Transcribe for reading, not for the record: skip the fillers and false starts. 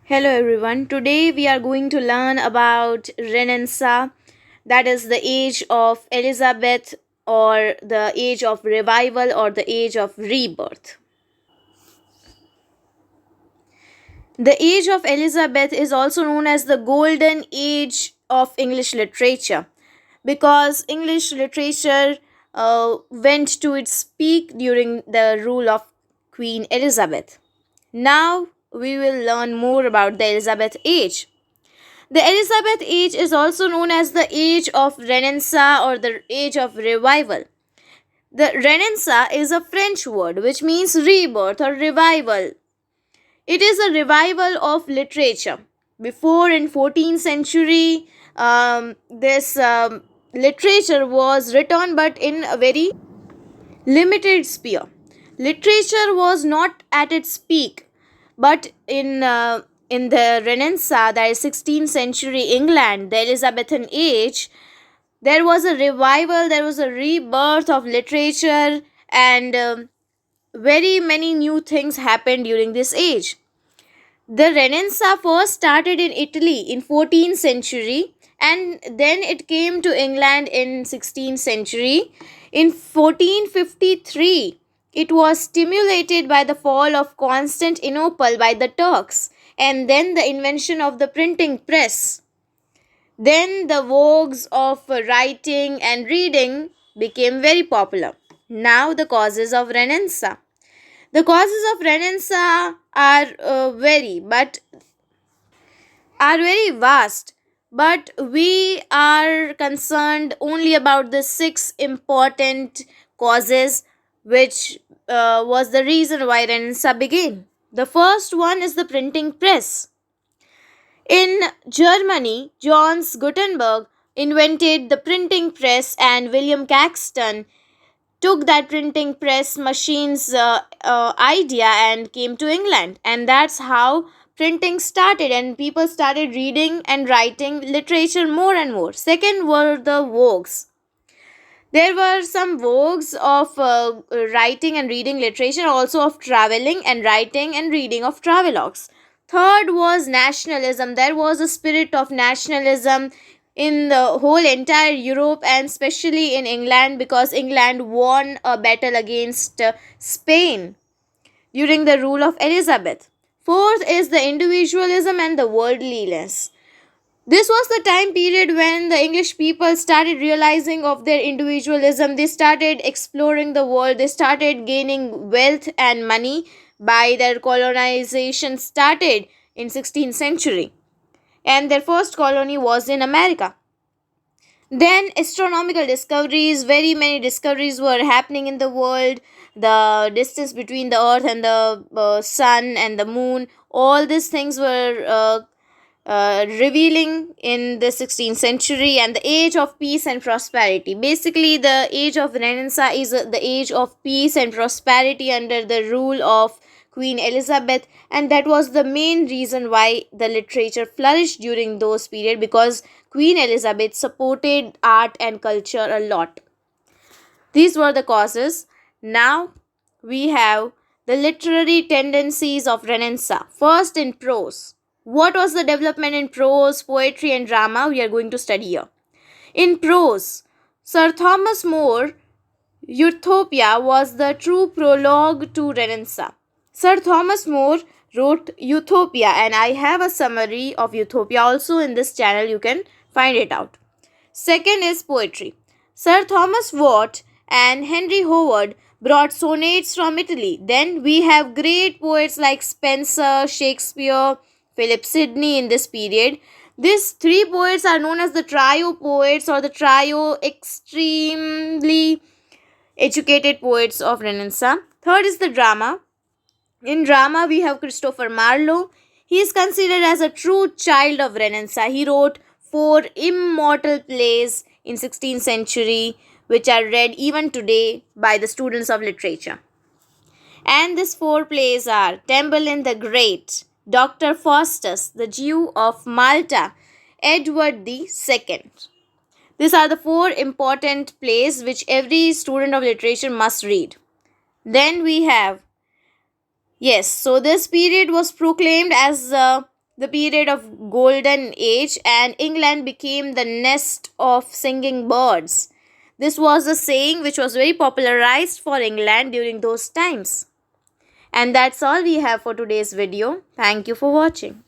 Hello everyone. Today we are going to learn about Renaissance, that is the age of Elizabeth or the age of revival or the age of rebirth. The age of Elizabeth is also known as the golden age of English literature because English literature went to its peak during the rule of Queen Elizabeth. Now we will learn more about the Elizabeth age. The Elizabeth age is also known as the age of Renaissance or the age of revival. The Renaissance is a French word which means rebirth or revival. It is a revival of literature. Before in 14th century, this literature was written but in a very limited sphere. Literature was not at its peak, but in the Renaissance, that is 16th century England, the Elizabethan Age, there was a revival, there was a rebirth of literature, and very many new things happened during this age. The Renaissance first started in Italy in 14th century and then it came to England in 16th century. In 1453, it was stimulated by the fall of Constantinople by the Turks and then the invention of the printing press. Then the vogues of writing and reading became very popular. Now the causes of Renaissance. The causes of Renaissance are very vast, but we are concerned only about the six important causes which was the reason why Renaissance began. The first one is the printing press. In Germany, Johannes Gutenberg invented the printing press, and William Caxton took that printing press machine's idea and came to England. And that's how printing started, and people started reading and writing literature more and more. Second were the vogues. There were some vogues of writing and reading literature, also of traveling and writing and reading of travelogues. Third was nationalism. There was a spirit of nationalism in the whole entire Europe and especially in England because England won a battle against Spain during the rule of Elizabeth. Fourth is the individualism and the worldliness. This was the time period when the English people started realizing of their individualism. They started exploring the world. They started gaining wealth and money by their colonization started in 16th century. And their first colony was in America. Then astronomical discoveries, very many discoveries were happening in the world. The distance between the earth and the sun and the moon, all these things were revealing in the 16th century. And the age of peace and prosperity. Basically, the age of Renaissance is the age of peace and prosperity under the rule of Queen Elizabeth, and that was the main reason why the literature flourished during those period because Queen Elizabeth supported art and culture a lot. These were the causes. Now we have the literary tendencies of Renaissance. First, in prose. What was the development in prose, poetry, and drama? We are going to study here. In prose, Sir Thomas More, Utopia was the true prologue to Renaissance. Sir Thomas More wrote Utopia, and I have a summary of Utopia also in this channel. You can find it out. Second is poetry. Sir Thomas Watt and Henry Howard brought sonnets from Italy. Then we have great poets like Spenser, Shakespeare, Philip Sidney in this period. These three poets are known as the trio poets or the trio extremely educated poets of Renaissance. Third is the drama. In drama, we have Christopher Marlowe. He is considered as a true child of Renaissance. He wrote four immortal plays in 16th century which are read even today by the students of literature. And these four plays are Tamburlaine the Great, Dr. Faustus, the Jew of Malta, Edward the Second. These are the four important plays which every student of literature must read. Then we have, yes, so this period was proclaimed as the period of golden age, and England became the nest of singing birds. This was a saying which was very popularized for England during those times. And that's all we have for today's video. Thank you for watching.